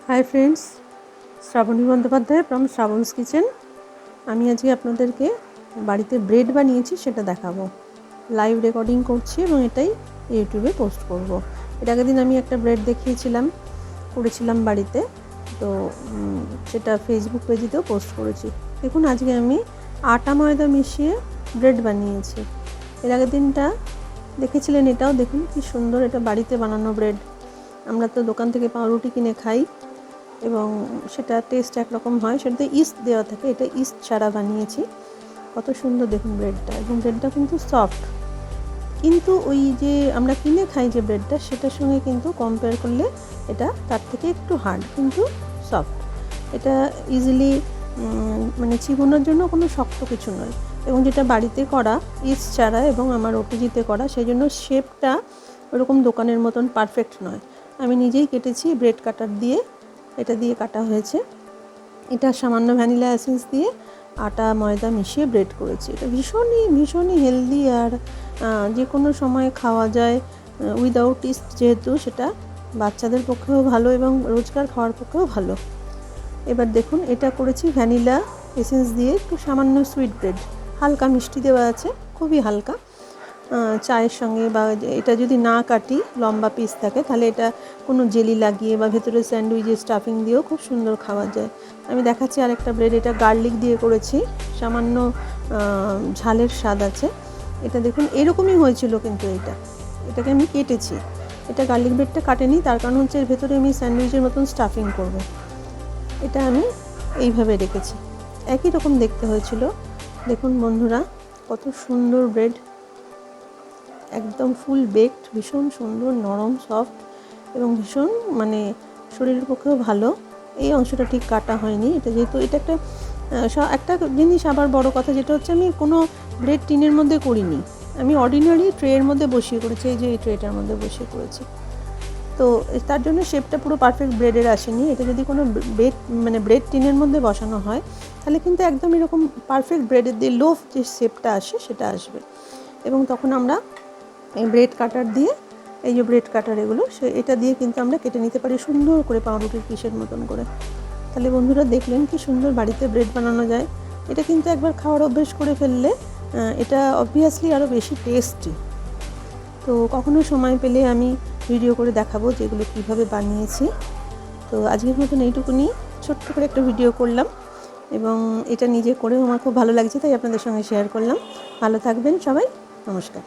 High friends, Srabani Bandyopadhyay from Sraban's kitchen. আমি আজকে আপনাদেরকে বাড়িতে ব্রেড বানিয়েছি সেটা দেখাবো। লাইভ রেকর্ডিং করছি এবং এটাই ইউটিউবে পোস্ট করব। এর আগের দিন আমি একটা ব্রেড করেছিলাম বাড়িতে, তো সেটা ফেসবুক পেজেতেও পোস্ট করেছি। দেখুন, আজকে আমি আটা ময়দা মিশিয়ে ব্রেড বানিয়েছি। এর আগের দিনটা দেখেছিলেন, এটাও দেখুন কি সুন্দর, এটা বাড়িতে বানানো ব্রেড। আমরা তো দোকান থেকে পাউরুটি কিনে খাই এবং সেটা টেস্ট একরকম হয়, সেটাতে ইস্ট দেওয়া থাকে, এটা ইস্ট ছাড়া বানিয়েছি। কত সুন্দর দেখুন ব্রেডটা, এবং ব্রেডটা কিন্তু সফট। কিন্তু ওই যে আমরা কিনে খাই যে ব্রেডটা, সেটার সঙ্গে কিন্তু কম্পেয়ার করলে এটা তার থেকে একটু হার্ড, কিন্তু সফট। এটা ইজিলি মানে চিবোনোর জন্য কোনো শক্ত কিছু নয়। এবং যেটা বাড়িতে করা ইস্ট ছাড়া এবং আমার ওটিজিতে করা, সেই জন্য শেপটা ওরকম দোকানের মতন পারফেক্ট নয়। আমি নিজেই কেটেছি ব্রেড কাটার দিয়ে, এটা দিয়ে কাটা হয়েছে। এটা সামান্য ভ্যানিলা এসেন্স দিয়ে আটা ময়দা মিশিয়ে ব্রেড করেছি। এটা ভীষণই হেলদি, আর যে কোনো সময় খাওয়া যায় উইদাউট ইস্ট, যেহেতু সেটা বাচ্চাদের পক্ষেও ভালো এবং রোজকার খাওয়ার পক্ষেও ভালো। এবার দেখুন, এটা করেছি ভ্যানিলা এসেন্স দিয়ে, একটু সামান্য সুইট ব্রেড, হালকা মিষ্টি দেওয়া আছে, খুবই হালকা। চায়ের সঙ্গে, বা এটা যদি না কাটি লম্বা পিস থাকে, তাহলে এটা কোনো জেলি লাগিয়ে বা ভেতরে স্যান্ডউইচের স্টাফিং দিয়েও খুব সুন্দর খাওয়া যায়। আমি দেখাচ্ছি আরেকটা ব্রেড, এটা গার্লিক দিয়ে করেছি, সামান্য ঝালের স্বাদ আছে। এটা দেখুন এরকমই হয়েছিল, কিন্তু এটাকে আমি কেটেছি। এটা গার্লিক ব্রেডটা কাটেনি, তার কারণ হচ্ছে এর ভেতরে আমি স্যান্ডউইচের মতন স্টাফিং করব। এটা আমি এইভাবে রেখেছি, একই রকম দেখতে হয়েছিল। দেখুন বন্ধুরা, কত সুন্দর ব্রেড, একদম ফুল বেকড, ভীষণ সুন্দর, নরম, সফট এবং ভীষণ শরীরের পক্ষেও ভালো। এই অংশটা ঠিক কাটা হয়নি, এটা যেহেতু এটা একটা জিনিস। আবার বড় কথা যেটা হচ্ছে, আমি কোনো ব্রেড টিনের মধ্যে করিনি, আমি অর্ডিনারি ট্রের মধ্যে বসিয়ে করেছি। এই যে এই ট্রেটার মধ্যে বসিয়ে করেছি, তো তার জন্য শেপটা পুরো পারফেক্ট ব্রেডের আসেনি। এটা যদি কোনো ব্রেড টিনের মধ্যে বসানো হয়, তাহলে কিন্তু একদম এরকম পারফেক্ট ব্রেডের দিয়ে লোফ যে শেপটা আসে সেটা আসবে। এবং তখন আমরা এই ব্রেড কাটার দিয়ে, এই যে ব্রেড কাটার এগুলো, এটা দিয়ে কিন্তু আমরা কেটে নিতে পারি সুন্দর করে পাউরুটির পিসের মতন করে। তাহলে বন্ধুরা দেখলেন কি সুন্দর বাড়িতে ব্রেড বানানো যায়। এটা কিন্তু একবার খাওয়ার অভ্যেস করে ফেললে এটা অবভিয়াসলি আরও বেশি টেস্টি। তো কখনো সময় পেলে আমি ভিডিও করে দেখাবো যেগুলো কীভাবে বানিয়েছি। তো আজকের মতন এইটুকুনি ছোট্ট করে একটা ভিডিও করলাম, এবং এটা নিজে করেও আমার খুব ভালো লাগছে, তাই আপনাদের সঙ্গে শেয়ার করলাম। ভালো থাকবেন সবাই, নমস্কার।